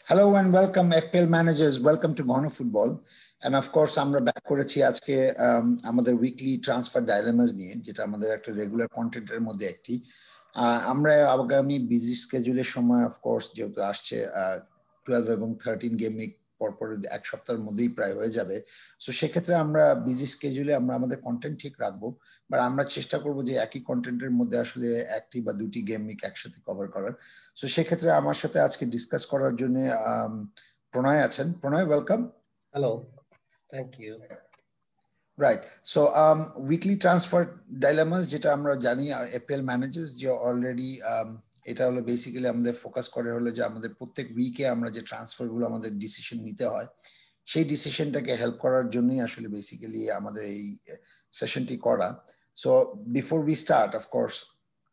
Hello and welcome FPL managers. Welcome to Ghono Football. And of course, আমরা back করেছি আজকে আমাদের weekly transfer ডাইলেমাস নিয়ে, যেটা আমাদের একটা রেগুলার কন্টেন্টের মধ্যে একটি। আমরা আগামী বিজি স্কেজুলের সময় অফকোর্স যেহেতু আসছে 12 এবং 13 গেম উইক পরপর এক সপ্তাহের মধ্যেই প্রায় হয়ে যাবে, সো সেক্ষেত্রে আমরা বিজি স্কেজুলে আমরা আমাদের কন্টেন্ট ঠিক রাখবো, বাট আমরা চেষ্টা করবো যে একই কন্টেন্টের মধ্যে আসলে একটি বা দুটি গেম উইক একসাথে কভার করার। সো সেক্ষেত্রে আমার সাথে আজকে ডিসকাস করার জন্য প্রণয় আছেন। Pranay, welcome. Hello, thank you. Right, so weekly transfer dilemmas যেটা আমরা জানি এপিএল ম্যানেজার্স যে অলরেডি এটা হলো বেসিক্যালি আমাদের ফোকাস করে হলো যে আমাদের প্রত্যেক উইকে আমরা যে ট্রান্সফারগুলো আমাদের ডিসিশন নিতে হয় সেই ডিসিশনটাকে হেল্প করার জন্যই আসলে বেসিক্যালি আমাদের এই সেশনটি করা। So before we start of course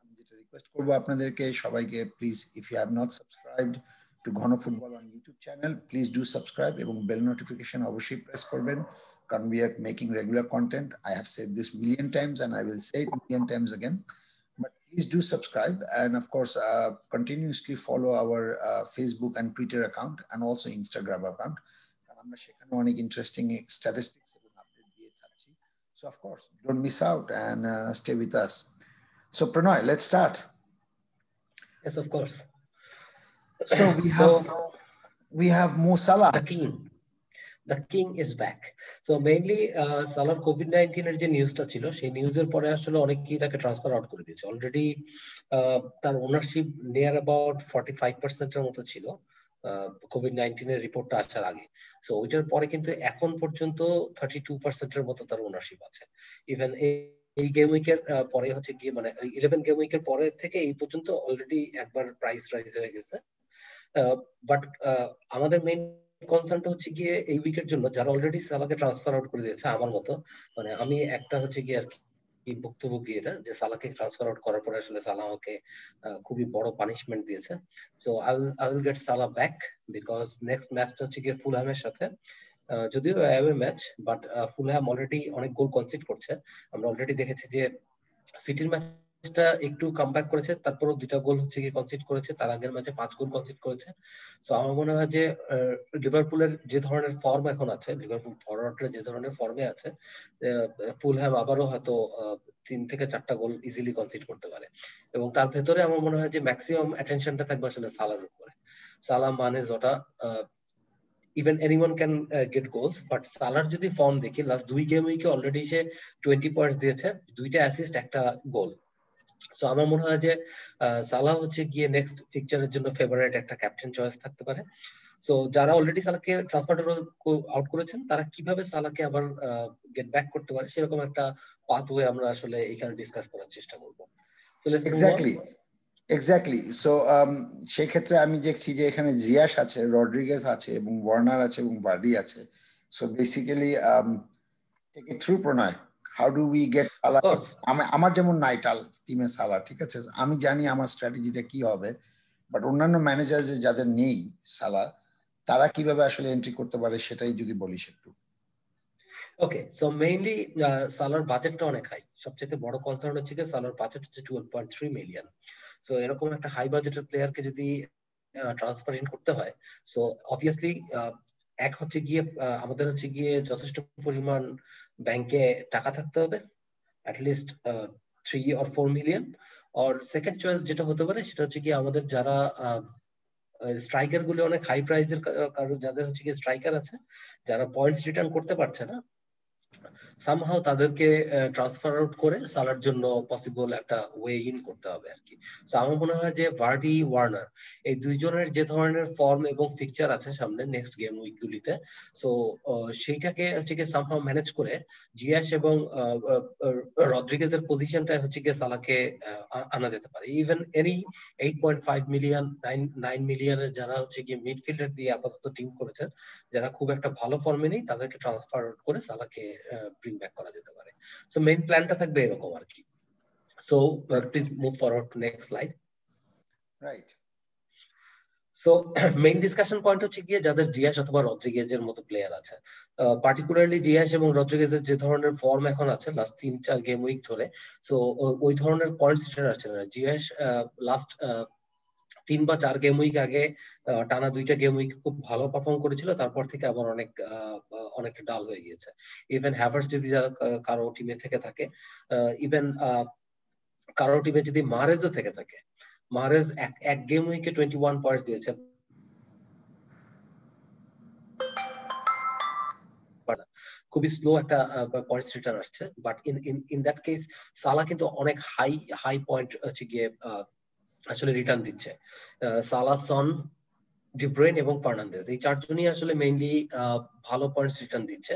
আমি যেটা রিকোয়েস্ট করবো আপনাদেরকে সবাইকে, please if you have not subscribed to ঘন football on YouTube channel, please do subscribe এবং বেল নোটিফিকেশন অবশ্যই প্রেস করবেন, কারণ we are making regular content. I have said this million times and I will say it million times again, but please do subscribe and of course continuously follow our Facebook and Twitter account and also Instagram account. আমরা সেখানে অনেক interesting statistics এবং update দিয়ে থাকছি, so of course don't miss out and stay with us. So Pranoy, let's start. Yes, of course. So we have Mo Salah. The king is back. So mainly Salah COVID-19 এর যে নিউজটা ছিল সেই নিউজের পরে আসলে অনেকেই তাকে ট্রান্সফার আউট করে দিয়েছে অলরেডি। তার ওনারশিপ নিয়ার অ্যাবাউট 45% এর মতো ছিল COVID-19 এর রিপোর্টটা আসার আগে। সো ওইটার পরে কিন্তু এখন পর্যন্ত 32% এর মতো তার ওনারশিপ আছে। ইভেন এই গেম উইকের পরে হচ্ছে গিয়ে মানে 11 গেম উইকের পরে থেকে এই পর্যন্ত অলরেডি একবার প্রাইস রাইজ হয়ে গেছে। বাট আমাদের মেইন কনসার্নটা হচ্ছে গিয়ে এই উইকের জন্য যারা অলরেডি সালাকে ট্রান্সফার আউট করে দিয়েছে আমার মতো, মানে আমি একটা হচ্ছে গিয়ে আর কি ভুক্তভোগী এটা, যে সালাকে ট্রান্সফার আউট করার পরে আসলে সালাহকে খুবই বড় পানিশমেন্ট দিয়েছে। So I will get Salah back because next ম্যাচটা হচ্ছে গিয়ে ফুলহ্যামের সাথে, যদিও away match, but Fulham already অনেক গোল কনসিড করছে। আমরা অলরেডি দেখেছি যে সিটির ম্যাচটা একটু কামব্যাক করেছে, তারপরও 2টা গোল হচ্ছে কি কনসিড করেছে, তার আগের ম্যাচে 5 গোল কনসিড করেছে। সো আমার মনে হয় যে লিভারপুলের যে ধরনের ফর্ম এখন আছে, লিভারপুল ফরওয়ার্ডরা যে ধরনের ফর্মে আছে, ফুলহ্যাম আবারও হয়তো 3 থেকে 4টা গোল ইজিলি কনসিড করতে পারে। এবং তার ভেতরে আমার মনে হয় যে ম্যাক্সিমাম অ্যাটেনশনটা থাকবে আসলে সালার উপরে। সালাহ মানে জটা even anyone can get goals, but সালার যদি ফর্ম দেখি লাস্ট 2 গেম উইকে অলরেডি সে 20 পয়েন্টস দিয়েছে, 2টা অ্যাসিস্ট, 1টা গোল। সো আমার মনে হয় যে সালাহ হচ্ছে গিয়ে নেক্সট ফিকচারের জন্য ফেভারিট একটা ক্যাপ্টেন চয়েস থাকতে পারে। সো যারা অলরেডি সালাহকে ট্রান্সফার আউট করেছেন তারা কিভাবে সালাহকে আবার গেট ব্যাক করতে পারে সেরকম একটা পাথওয়ে আমরা আসলে এখানে ডিসকাস করার চেষ্টা করব। So let's move on. Exactly. So সেই ক্ষেত্রে আমি দেখছি যে এখানে জিয়াস আছে, রড্রিগেজ আছে এবং ওয়ার্নার আছে এবং ভার্ডি আছে। So basically take it through Pranay, how do we get Salah? আমার যেমন নাইটাল টিমে সালাহ, ঠিক আছে, আমি জানি আমার স্ট্র্যাটেজিটা কি হবে, বাট অন্যান্য ম্যানেজার যাদের নেই সালাহ তারা কিভাবে আসলে এন্ট্রি করতে পারে সেটাই যদি বলিস একটু। ওকে, সো মেইনলি সালার বাজেটটা অনেক হাই। সবচেয়ে বড় কনসার্ন হচ্ছে যে সালার বাজেট হচ্ছে 12.3 মিলিয়ন। সো এরকম একটা হাই বাজেটের প্লেয়ারকে যদি ট্রান্সফার ইন করতে হয়, সো অবভিয়াসলি এক হচ্ছে গিয়ে আমাদের হচ্ছে গিয়ে যথেষ্ট পরিমাণ ব্যাংকে টাকা থাকতে হবে, অ্যাটলিস্ট 3 or 4 মিলিয়ন। আর সেকেন্ড চয়েস যেটা হতে পারে সেটা হচ্ছে গিয়ে আমাদের যারা স্ট্রাইকার গুলো অনেক হাই প্রাইসের, কারণ যাদের হচ্ছে গিয়ে স্ট্রাইকার আছে যারা পয়েন্টস রিটার্ন করতে পারছে না, সামহাও তাদেরকে ট্রান্সফার আউট করে সালার জন্য পসিবল একটা ওয়ে ইন করতে হবে আর কি। সো আমার মনে হয় যে ভার্ডি, ওয়ার্নার এই দুইজনের যে ধরনের ফর্ম এবং ফিকচার আছে সামনে নেক্সট গেম উইকগুলিতে, সো সেইটাকে হচ্ছে গিয়ে সামহাও ম্যানেজ করে জিয়াস এবং রদ্রিগেজের পজিশনটা হচ্ছে গিয়ে সালাকে আনা যেতে পারে। ইভেন এনি 8.5 মিলিয়ন 9 মিলিয়নের যারা হচ্ছে গিয়ে মিডফিল্ডার দিয়ে আপাতত টিম করেছেন, যারা খুব একটা ভালো ফর্মে নেই, তাদেরকে ট্রান্সফার আউট করে সালাকে ব্রিং ব্যাক করা যেতে পারে। সো মেইন প্ল্যানটা থাকবে এরকম আর কি। So please move forward to next slide. Right, so main discussion point হচ্ছে গিয়ে যাদের জিয়াস অথবা রদ্রিগেজের মতো প্লেয়ার আছে, পার্টিকুলারলি জিয়াস এবং রদ্রিগেজের যে ধরনের ফর্ম এখন আছে লাস্ট 3-4 গেম উইক ধরে, সো ওই ধরনের পয়েন্টস রিটার্ন আসছে না। জিয়াস লাস্ট 3 বা 4 গেম উইক আগে টানা 2টা গেম উইক খুব ভালো পারফর্ম করেছিল, তারপর থেকে আবার অনেক ডাল হয়ে গিয়েছে। ইভেন হ্যাভার্স যদি কারো টিমে থেকে থাকে, ইভেন কারো টিমে যদি মাহরেজও থেকে থাকে, মাহরেজ এক গেম উইকে 21 পয়েন্টস দিয়েছে, খুবই স্লো একটা পয়েন্টস রিটার্ন আসছে। বাট ইন দ্যাট কেস সালাহ কিন্তু অনেক হাই পয়েন্ট হচ্ছে গিয়ে আসলে রিটার্ন দিচ্ছে। সালাহ, সন, ডি ব্রুইন এবং ফার্নান্দেজ, এই চারজনই আসলে মেইনলি ভালো পয়েন্টস রিটার্ন দিচ্ছে।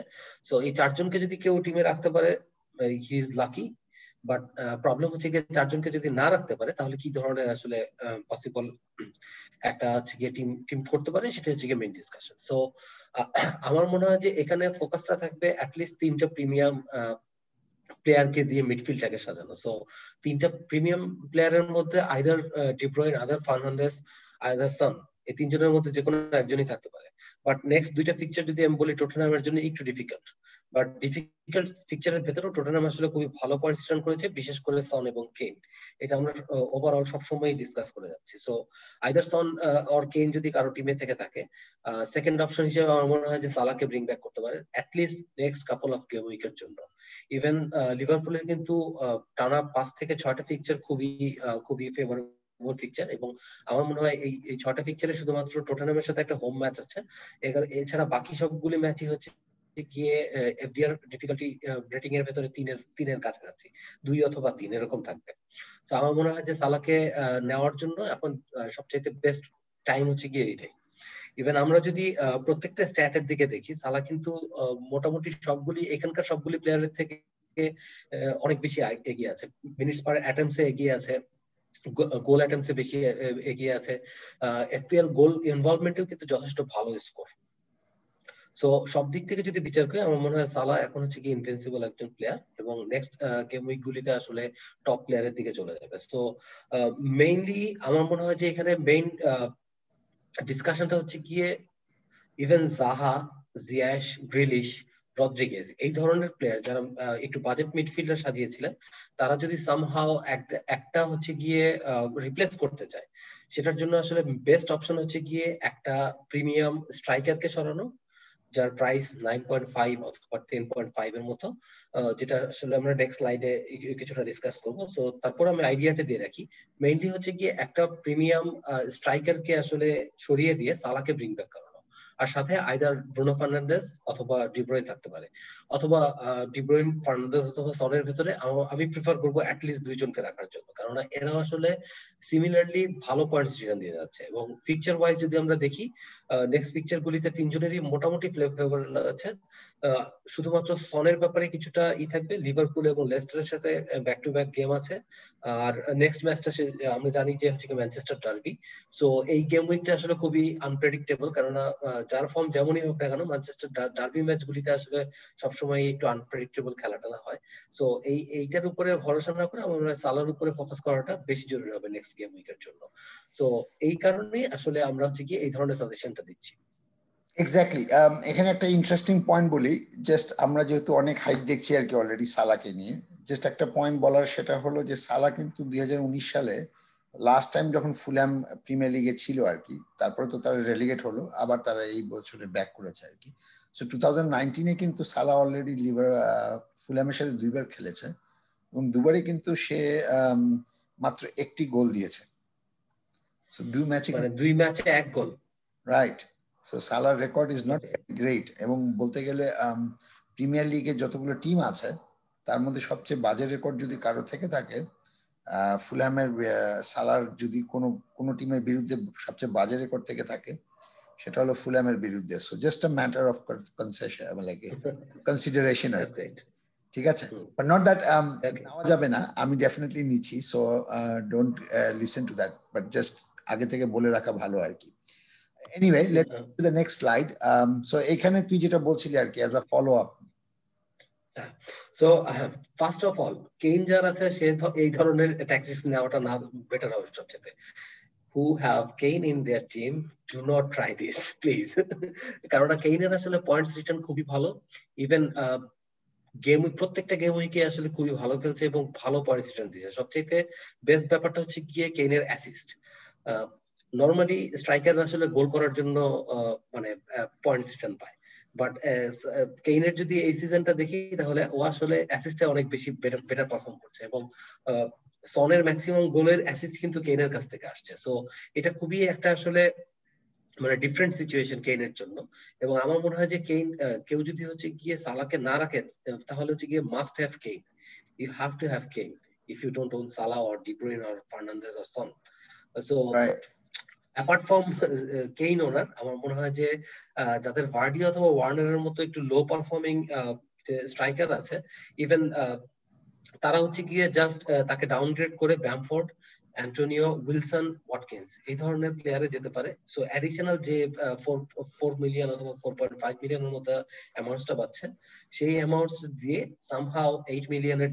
সো এই চারজনকে যদি কেউ টিমে রাখতে পারে, he is lucky. But problem হচ্ছে গিয়ে চারজনকে যদি না রাখতে পারে তাহলে কি ধরনের আসলে পসিবল একটা হচ্ছে গিয়ে টিম করতে পারে, সেটা হচ্ছে গিয়ে মেইন ডিসকাশন। সো আমার মনে হয় যে এখানে ফোকাসটা থাকবে অ্যাটলিস্ট 3টা প্রিমিয়াম প্লেয়ারকে দিয়ে মিডফিল্ডটাকে সাজানো। সো 3টা প্রিমিয়াম প্লেয়ারের মধ্যে either De Bruyne, either Fernandes, either Son, এই 3জনের মধ্যে যে কোনো একজনই থাকতে পারে। বাট নেক্সট 2টা ফিকচার যদি আমি বলি টটেনহামের জন্য একটু ডিফিকাল্ট, বাট ডিফিকাল্ট ফিকচারের ভেতরেও টটেনহাম আসলে খুবই ভালো পয়েন্টস রিটার্ন করেছে, বিশেষ করে সন এবং কেইন। এটা আমরা ওভারঅল সবসময় ডিসকাস করে যাচ্ছি। So either Son or Kane যদি কারো টিমে থেকে থাকে, সেকেন্ড অপশন হিসেবে আমার মনে হয় যে সালাহকে ব্রিং ব্যাক করতে পারে at least next couple of game উইকের জন্য। ইভেন লিভারপুলের কিন্তু টানা 5 থেকে 6টা ফিকচার খুবই ফেভারেবল ফিকচার, এবং আমার মনে হয় এই 6টা ফিকচারে শুধুমাত্র টটেনহামের সাথে একটা হোম ম্যাচ আছে, এছাড়া বাকি সবগুলি ম্যাচই হচ্ছে গিয়ে এফডিআর ডিফিকাল্টি রেটিং এর ভেতরে তিনের কাছাকাছি, 2 অথবা 3 এরকম থাকবে। তো আমার মনে হয় যে সালাহকে নেওয়ার জন্য এখন সবচেয়ে বেস্ট টাইম হচ্ছে গিয়ে এইটাই। ইভেন আমরা যদি প্রত্যেকটা স্ট্যাটের দিকে দেখি, সালাহ কিন্তু মোটামুটি এখানকার সবগুলি প্লেয়ারের থেকে অনেক বেশি এগিয়ে আছে, মিনিটস পার অ্যাটেম্পসে এগিয়ে আছে, গোল অ্যাটেম্পসে বেশি এগিয়ে আছে, এফপিএল গোল ইনভলভমেন্টেও কিন্তু যথেষ্ট ভালো স্কোর। সো সব দিক থেকে যদি বিচার করি আমার মনে হয় সালাহ এখন হচ্ছে কি ইনভিনসিবল একজন প্লেয়ার, এবং নেক্সট গেম উইক গুলিতে আসলে টপ প্লেয়ারের দিকে চলে যাবে। সো মেইনলি আমার মনে হয় যে এখানে মেইন ডিসকাশনটা হচ্ছে গিয়ে ইভেন জাহা, জিয়াশ, গ্রিলিশ, রদ্রিগেজ, এই ধরনের প্লেয়ার যারা একটু বাজেট মিডফিল্ডার সাজিয়েছিলেন, তারা যদি সামহাও একটা হচ্ছে গিয়ে রিপ্লেস করতে চায়, সেটার জন্য আসলে বেস্ট অপশন হচ্ছে গিয়ে একটা প্রিমিয়াম স্ট্রাইকারকে সরানো, যার প্রাইস 9.5 অথবা 10.5 এর মতো, যেটা আসলে আমরা নেক্সট স্লাইডে কিছুটা ডিসকাস করবো। সো তারপর আমি আইডিয়াটা দিয়ে রাখি, মেইনলি হচ্ছে গিয়ে একটা প্রিমিয়াম স্ট্রাইকারকে আসলে সরিয়ে দিয়ে সালাহকে ব্রিং ব্যাক করানো, আর সাথে আইদার ব্রুনো ফার্নান্দেজ অথবা ডি ব্রুইন থাকতে পারে, অথবা ডি ব্রুইন, ফার্নান্দেজ অথবা সনের ভেতরে আমি প্রিফার করবো অ্যাটলিস্ট 2জনকে রাখার জন্য, কারণ এরা আসলে সিমিলারলি ভালো পয়েন্টস রিটার্ন দিয়ে যাচ্ছে। এবং পিকচার ওয়াইজ যদি আমরা দেখি, নেক্সট পিকচার গুলিতে 3জনেরই মোটামুটি ফেভারেবল আছে। শুধুমাত্র সনের ব্যাপারে কিছুটা থাকবে, লিভারপুল এবং লেস্টারের সাথে ব্যাক টু ব্যাক গেম আছে, আর নেক্সট ম্যাচটা আমরা জানি যে হচ্ছে ম্যানচেস্টার ডার্বি। সো এই গেম উইকটা আসলে খুবই আনপ্রেডিক্টেবল, কেননা যার ফর্ম যেমনই হোক না কেন ম্যানচেস্টার ডার্বি ম্যাচ গুলিতে আসলে সবসময় একটু আনপ্রেডিক্টেবল খেলাটা হয়। সো এইটার উপরে ভরসা না করে আমার মনে হয় সালার উপরে ফোকাস করাটা বেশি জরুরি হবে নেক্সট গেম উইকের জন্য। সো এই কারণে আসলে আমরা হচ্ছে কি এই ধরনের সাজেশনটা দিচ্ছি। এক্স্যাক্টলি, এখানে একটা ইন্টারেস্টিং পয়েন্ট বলি, জাস্ট আমরা যেহেতু অনেক হাইপ দেখছি আর কি অলরেডি সালাকে নিয়ে, জাস্ট একটা পয়েন্ট বলার, সেটা হলো যে সালা কিন্তু 2019 সালে লাস্ট টাইম যখন ফুলহ্যাম প্রিমিয়ার লিগে ছিল আর কি, তারপরে তো তারা রেলিগেট হলো, আবার তারা এই বছরে ব্যাক করেছে আর কি। সো 2019-এ কিন্তু সালা অলরেডি ফুলহ্যামের সাথে 2বার খেলেছে, এবং 2বারই কিন্তু সে মাত্র 1টি গোল দিয়েছে। সো 2 ম্যাচে, মানে 2 ম্যাচে 1 গোল, রাইট। সো সালার রেকর্ড ইজ নট গ্রেট, এবং বলতে গেলে প্রিমিয়ার লিগে যতগুলো টিম আছে তার মধ্যে সবচেয়ে বাজে রেকর্ড যদি কারো থেকে থাকে, ফুলহ্যামের সালার যদি কোনো টিমের বিরুদ্ধে সবচেয়ে বাজে রেকর্ড থেকে থাকে, সেটা হলো ফুলহ্যামের বিরুদ্ধে। So just a matter of concession, like consideration আর, ঠিক আছে? বাট নট দ্যাট নেওয়া যাবে না, আমি ডেফিনেটলি নিচ্ছি। So don't listen to that, but just আগে থেকে বলে রাখা ভালো আর কি। Anyway, let's go to the next slide. So এখানে তুই যেটা বলছিলি আর কি, as a follow up. So first of all Kane যার আছে সে এই ধরনের ট্যাকটিক্স নেওয়াটা না বেটার হবে সবচেয়ে। who have Kane in their team, do not try this please. কারণ কেইনের আসলে পয়েন্টস রিটার্ন খুবই ভালো, ইভেন প্রত্যেকটা গেম উইকে আসলে খুবই ভালো খেলছে এবং ভালো পয়েন্টস রিটার্ন দিচ্ছে। সবচেয়ে বেস্ট ব্যাপারটা হচ্ছে গিয়ে কেইনের অ্যাসিস্ট। নরমালি স্ট্রাইকার আসলে গোল করার জন্য মানে পয়েন্টস রিটার্ন পায়, বাট কেইনের যদি এই সিজনটা দেখি তাহলে ও আসলে অ্যাসিস্টে অনেক বেশি বেটার পারফর্ম করছে, এবং সনের ম্যাক্সিমাম গোলের অ্যাসিস্ট কিন্তু কেইনের কাছ থেকে আসছে। সো এটা খুবই একটা আসলে মানে ডিফারেন্ট সিচুয়েশন কেইনের জন্য। এবং আমার মনে হয় যে কেইন, কেউ যদি হচ্ছে গিয়ে সালাকে না রাখে তাহলে হচ্ছে গিয়ে must have Kane, you have to have Kane if you don't own Salah or De Bruyne or Fernandes or Son. So apart from Kane owner আমার মনে হয় যে যাদের ভার্ডি অথবা ওয়ার্নারের মতো একটু লো পারফর্মিং স্ট্রাইকার আছে, ইভেন তারা হচ্ছে গিয়ে জাস্ট তাকে ডাউনগ্রেড করে ব্যামফোর্ড, অ্যান্টোনিও, উইলসন, ওয়াটকিন্স এই ধরনের প্লেয়ারে যেতে পারে। সো অ্যাডিশনাল যে 4 মিলিয়ন অথবা 4.5 মিলিয়নের মতো অ্যামাউন্টসটা পাচ্ছে, সেই অ্যামাউন্টস দিয়ে সামহাউ 8 মিলিয়নের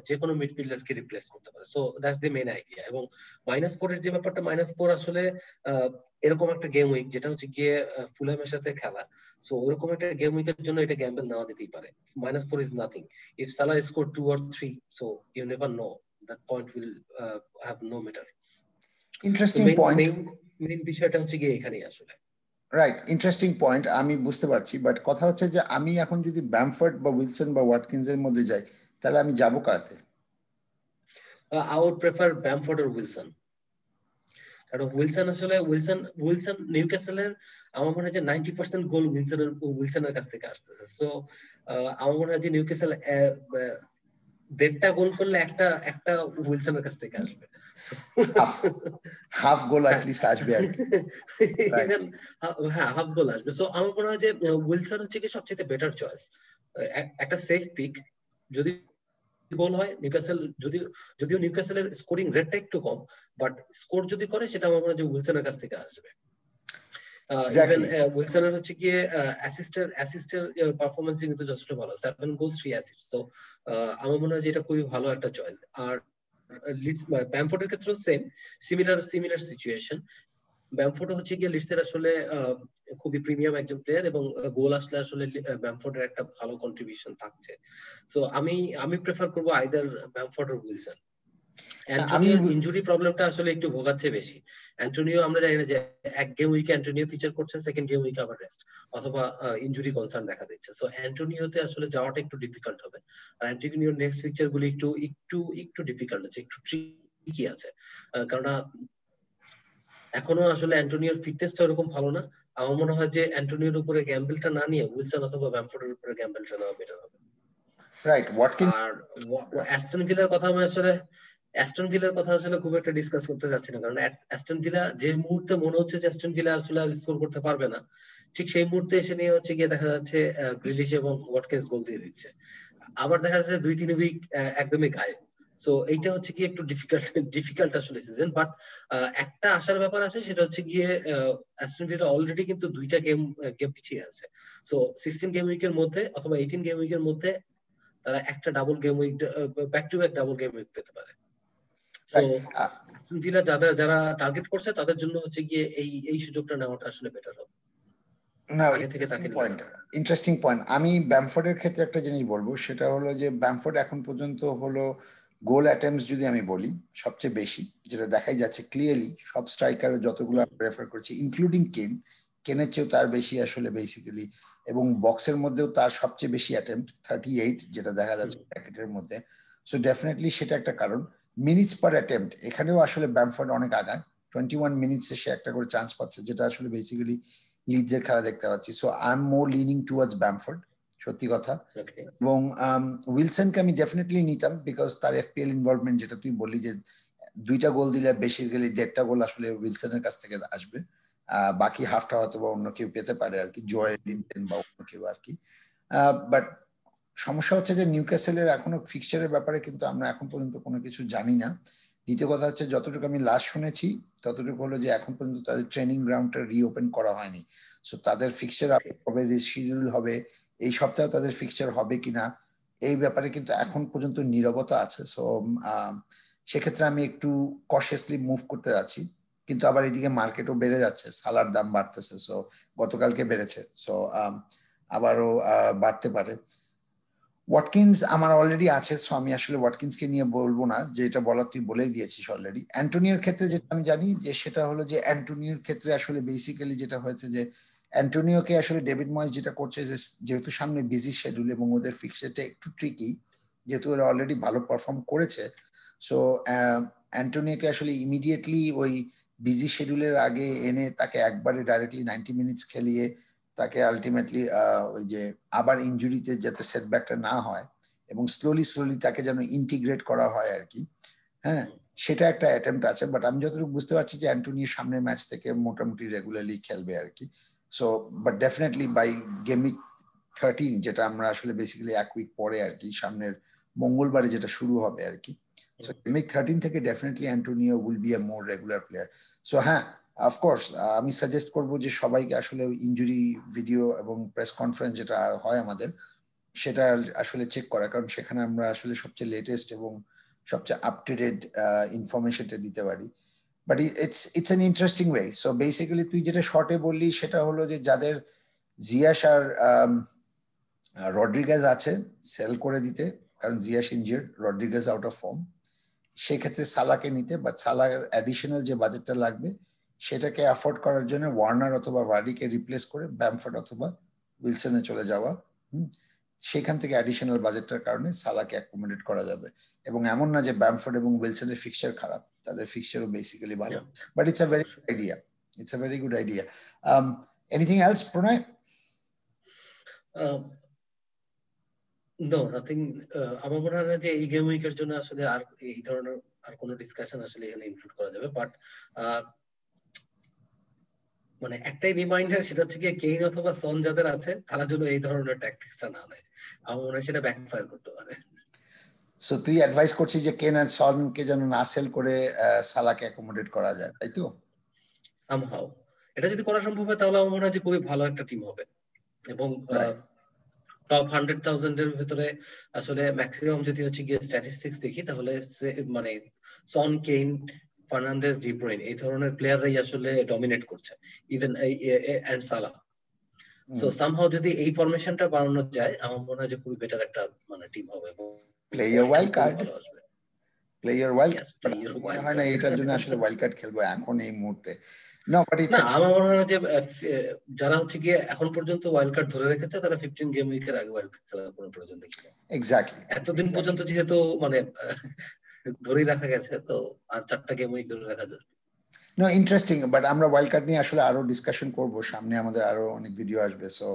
যে কোনো মিডফিল্ডারকে রিপ্লেস করতে পারে। So that's the main idea. এবং -4 এর যে ব্যাপারটা, -4 আসলে এরকম একটা গেম উইক যেটা হচ্ছে গিয়ে ফুলহ্যামের সাথে খেলা, সো ওরকম একটা গেম উইকের জন্য এটা গ্যাম্বল নেওয়া যেতেই পারে। -4 is nothing. If Salah scored 2 or 3, so you never know. That point will have no matter. Interesting point. Main বিষয়টা হচ্ছে গিয়ে এখানেই আসলে। রাইট, ইন্টারেস্টিং পয়েন্ট, আমি বুঝতে পারছি। বাট কথা হচ্ছে যে আমি এখন যদি ব্যামফোর্ড বা উইলসন বা ওয়াটকিন্স এর মধ্যে যাই, তাহলে আমি যাবো কাতে? I would prefer Bamford or Wilson. কারণ উইলসন আসলে উইলসন নিউক্যাসলের আমার মনে হয় যে 90% গোল উইলসনের কাছ থেকে আসতেছে। সো আমার মনে হয় যে নিউক্যাসল 1.5টা গোল করলে একটা উইলসনের কাছ থেকে আসবে, হাফ গোল অ্যাট লিস্ট আসবে আর কি। হ্যাঁ, হাফ গোল আসবে। সো আমার মনে হয় যে উইলসন হচ্ছে কি সবচেয়ে বেটার চয়েস, একটা সেফ পিক। যদি গোল হয় নিউক্যাসল, যদিও নিউক্যাসলের স্কোরিং রেটটা একটু কম, বাট স্কোর যদি করে সেটা আমার মনে হয় যে উইলসনের কাছ থেকে আসবে। ইভেন উইলসনের হচ্ছে গিয়ে অ্যাসিস্টের পারফরমেন্স কিন্তু যথেষ্ট ভালো, 7 গোলস 3 অ্যাসিস্ট। সো আমার মনে হয় যে এটা খুবই ভালো একটা চয়েস। আর ব্যামফোর্ডের ক্ষেত্রেও সিমিলার সিচুয়েশন। ব্যামফোর্ড হচ্ছে গিয়ে লিস্টের আসলে খুবই প্রিমিয়াম একজন প্লেয়ার, এবং গোল আসলে আসলে ব্যামফোর্ডের একটা ভালো কন্ট্রিবিউশন থাকছে। সো আমি প্রেফার করবো আইদার ব্যামফোর্ড আর উইলসন। অ্যান্টোনিওর ইনজুরি প্রবলেমটা আসলে একটু ভোগাচ্ছে বেশি। অ্যান্টোনিও আমরা জানি না যে এক গেম উইকে অ্যান্টোনিও ফিচার করছে, সেকেন্ড গেম উইকে আবার রেস্ট অথবা ইনজুরি কনসার্ন দেখা দিচ্ছে। সো অ্যান্টোনিওতে আসলে যাওয়াটা একটু ডিফিকাল্ট হবে। আর অ্যান্টোনিওর নেক্সট ফিচার গুলি একটু ডিফিকাল্ট আছে, একটু ট্রিকি আছে, কারণ এখনো আসলে অ্যান্টোনিওর ফিটনেসটা ওরকম ভালো না। আমার মনে হয় যে অ্যান্টোনিওর উপরে গ্যাম্বলটা না নিয়ে উইলসন অথবা ব্যামফোর্ডের উপরে গ্যাম্বলটা নেওয়া বেটার হবে। রাইট, ওয়াটকিন্স আর অ্যাস্টন ভিলার কথা আসলে খুব একটা ডিসকাস করতে যাচ্ছি না, কারণ অ্যাস্টন ভিলা যে মুহূর্তে মনে হচ্ছে যে অ্যাস্টন ভিলা আসলে আর স্কোর করতে পারবে না, ঠিক সেই মুহূর্তে এসে নিয়ে হচ্ছে গিয়ে দেখা যাচ্ছে গ্রিলিশ এবং ওয়াটকিন্স গোল দিয়ে দিচ্ছে। আবার দেখা যাচ্ছে 2-3 উইক একদমই গায়ে। সো এইটা হচ্ছে কি একটু ডিফিকাল্ট আসলে সিজন। বাট একটা আশার ব্যাপার আছে, সেটা হচ্ছে গিয়ে অ্যাস্টন ভিলা অলরেডি কিন্তু 2টা গেম পিছিয়ে আছে। সো 16 গেম উইকের মধ্যে অথবা 18 গেম উইকের মধ্যে তারা একটা double game week, back to back double game week পেতে পারে। সো অ্যাস্টন ভিলা যারা টার্গেট করছে তাদের জন্য হচ্ছে গিয়ে এই সুযোগটা নেওয়াটা আসলে বেটার হবে। না, ইন্টারেস্টিং পয়েন্ট। আমি ব্যামফোর্ডের ক্ষেত্রে একটা জিনিস বলবো, সেটা হলো যে ব্যামফোর্ড এখন পর্যন্ত হলো গোল অ্যাটেম্পটস যদি আমি বলি সবচেয়ে বেশি, যেটা দেখাই যাচ্ছে ক্লিয়ারলি সব স্ট্রাইকার যতগুলো রেফার করছি ইনক্লুডিং কেনের চেয়েও তার বেশি আসলে বেসিক্যালি, এবং বক্সের মধ্যেও তার সবচেয়ে বেশি অ্যাটেম্পট 38, যেটা দেখা যাচ্ছে ব্র্যাকেটের মধ্যে। সো ডেফিনেটলি সেটা একটা কারণ। মিনিটস পার অ্যাটেম্পট এখানেও আসলে ব্যামফোর্ড অনেক আগায়, 21 মিনিটসে সে একটা করে চান্স পাচ্ছে, যেটা আসলে বেসিক্যালি লিডসের খেলা দেখতে পাচ্ছি। So I am more leaning towards Bamford, সত্যি কথা। এবং উইলসনকে আমি ডেফিনেটলি নিতাম, বিকজ তার এফপিএল ইনভলভমেন্ট, যেটা তুই বললি যে 2টা গোল দিলে বেসিক্যালি 1.5টা গোল আসলে উইলসনের কাছ থেকে আসবে, বাকি হাফটা হয়তো বা অন্য কেউ পেতে পারে আর কি, জয়েল লিন্টন বা অন্য কেউ আর কি। বাট সমস্যা হচ্ছে যে নিউক্যাসলের এখনো ফিক্সচারের ব্যাপারে কিন্তু আমরা এখন পর্যন্ত কোনো কিছু জানি না। দ্বিতীয় কথা হচ্ছে, যতটুকু আমি লাস্ট শুনেছি ততটুকু হলো যে এখন পর্যন্ত তাদের ট্রেনিং গ্রাউন্ডটা রিওপেন করা হয়নি। সো তাদের ফিক্সচার হবে, রিশিডিউল হবে, এই সপ্তাহে তাদের ফিক্সচার হবে কিনা এই ব্যাপারে কিন্তু এখন পর্যন্ত নীরবতা আছে। সো সেক্ষেত্রে আমি একটু কশিয়াসলি মুভ করতে যাচ্ছি, কিন্তু আবার এদিকে মার্কেটও বেড়ে যাচ্ছে, সালার দাম বাড়তেছে। সো গতকালকে বেড়েছে, সো আবারও বাড়তে পারে। ওয়াটকিন্স আমার অলরেডি আছে, সো আমি আসলে ওয়াটকিন্সকে নিয়ে বলবো না, যে এটা বলার তুই বলেই দিয়েছিস অলরেডি। অ্যান্টোনিওর ক্ষেত্রে যেটা আমি জানি যে সেটা হলো যে অ্যান্টোনিওর ক্ষেত্রে আসলে বেসিক্যালি যেটা হয়েছে যে অ্যান্টোনিওকে আসলে ডেভিড ময়েস যেটা করছে যে যেহেতু সামনে বিজি শিডিউল এবং ওদের ফিক্সচারটা একটু ট্রিকি, যেহেতু ওরা অলরেডি ভালো পারফর্ম করেছে, সো অ্যান্টোনিওকে আসলে ইমিডিয়েটলি ওই বিজি শিডিউলের আগে এনে তাকে একবারে ডাইরেক্টলি 90 মিনিটস খেলিয়ে তাকে আলটিমেটলি ওই যে আবার ইনজুরিতে যাতে সেটব্যাকটা না হয় এবং স্লোলি স্লোলি তাকে যেন ইন্টিগ্রেট করা হয় আর কি, হ্যাঁ, সেটা একটা অ্যাটেম্প্ট আছে। বাট আমি যতটুকু বুঝতে পারছি যে অ্যান্টোনিও সামনের ম্যাচ থেকে মোটামুটি রেগুলারলি খেলবে আর কি। So but definitely by game week 13, যেটা আমরা আসলে বেসিক্যালি এক উইক পরে আর কি, সামনের মঙ্গলবারে যেটা শুরু হবে আর কি, সো গেম উইক 13 থেকে definitely Antonio will B A more regular player. So হ্যাঁ, অফকোর্স আমি সাজেস্ট করবো যে সবাইকে আসলে ইনজুরি ভিডিও এবং প্রেস কনফারেন্স যেটা হয় আমাদের, সেটা আসলে চেক করা, কারণ সেখানে আমরা আসলে সবচেয়ে লেটেস্ট এবং সবচেয়ে আপ টু ডেট ইনফরমেশনটা দিতে পারি। But it's an interesting way. So basically তুই যেটা শর্টে বললি সেটা হলো যে যাদের জিয়াস আর রড্রিগেজ আছে সেল করে দিতে, কারণ Zia's ইনজিয়ার্ড, Rodriguez out of form, সেক্ষেত্রে সালাকে নিতে, বাট সালার অ্যাডিশনাল যে বাজেটটা লাগবে সেটাকে অ্যাফোর্ড করার জন্য ওয়ার্নার অথবা ভার্ডিকে রিপ্লেস করে ব্যামফোর্ড অথবা উইলসনে চলে যাওয়া, সেখান থেকে অ্যাডিশনাল বাজেটটার কারণে সালাকে অ্যাকোমোডেট করা যাবে। এবং এমন না যে ব্যামফোর্ড এবং উইলসনের ফিক্সচার খারাপ, তাদের ফিক্সচারও বেসিক্যালি ভালো, but it's a very good idea, it's a very good idea. Anything else Pranoy? No, nothing. আমার মনে হয় না যে এই গেম উইকের জন্য আসলে আর এই ধরনের আর কোনো ডিসকাশন আসলে এখানে ইনক্লুড করা যাবে। বাট মানে একটাই রিমাইন্ডার, সেটা হচ্ছে গিয়ে কেইন অথবা সন যাদের আছে তারা যেন এই ধরনের ট্যাকটিক্সটা না নেয়। আমার মনে হয় সেটা ব্যাকফায়ার করতে পারে। সো তুই অ্যাডভাইস করছিস যে কেন আর সনকে যেন না সেল করে সালাকে অ্যাকোমোডেট করা যায়, তাই তো? সামহাও এটা যদি করা সম্ভব হয় তাহলে আমার মনে হয় যে খুবই ভালো একটা টিম হবে। এবং টপ 100,000 এর ভিতরে আসলে ম্যাক্সিমাম যদি হচ্ছে গিয়ে স্ট্যাটিস্টিক্স দেখি তাহলে মানে Son, Kane, Fernandes, De Bruyne এই ধরনের প্লেয়াররাই আসলে ডমিনেট করছে, even and Salah. So somehow যদি এই ফরমেশনটা বানানো যায় আমার মনে হয় যে খুবই বেটার একটা মানে টিম হবে এবং প্লেয়ার ওয়াইল্ড কার্ড, ভালো আসবে। প্লেয়ার ওয়াইল্ড কার্ড মনে ওয়াইল্ড হয় না কার্ড এটার জন্য আসলে ওয়াইল্ড কার্ড খেলবো এখন এই মুহূর্তে, নো বাট না, ইটস আমার মনে হয় যে যারা হচ্ছে গিয়ে এখন পর্যন্ত ওয়াইল্ড কার্ড ধরে রেখেছে তারা 15 গেম উইকের আগে ওয়াইল্ড কার্ড খেলার কোনো প্রয়োজন দেখি না। এক্স্যাক্টলি এতদিন পর্যন্ত যেহেতু মানে ধরেই রাখা গেছে, তো আর 4টা গেম উইক ধরে রাখা যাবে। নো ইন্টারেস্টিং, বাট আমরা ওয়াইল্ড কার্ড নিয়ে আসলে আরো ডিসকাশন করব সামনে, আমাদের আরো অনেক ভিডিও আসবে, so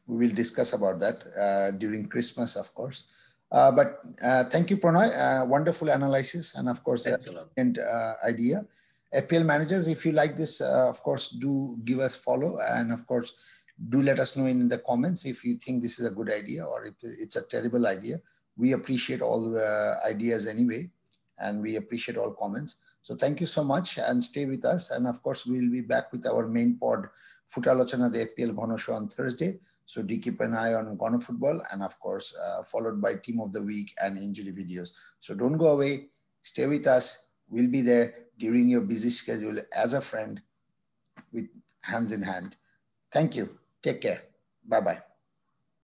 we will discuss about that during Christmas, of course. But thank you, Pranay. Wonderful analysis, and of course, and idea. FPL managers, if you like this, of course, do give us follow, and of course, do let us know in the comments if you think this is a good idea or if it's a terrible idea. We appreciate all ideas anyway, and we appreciate all comments. So thank you so much, and stay with us. And of course, we'll be back with our main pod, Futalochana, the FPL Ghono Show on Thursday. So do keep an eye on Ghono Football, and of course, followed by Team of the Week and injury videos. So don't go away. Stay with us. We'll be there during your busy schedule as a friend with hands in hand. Thank you. Take care. Bye-bye.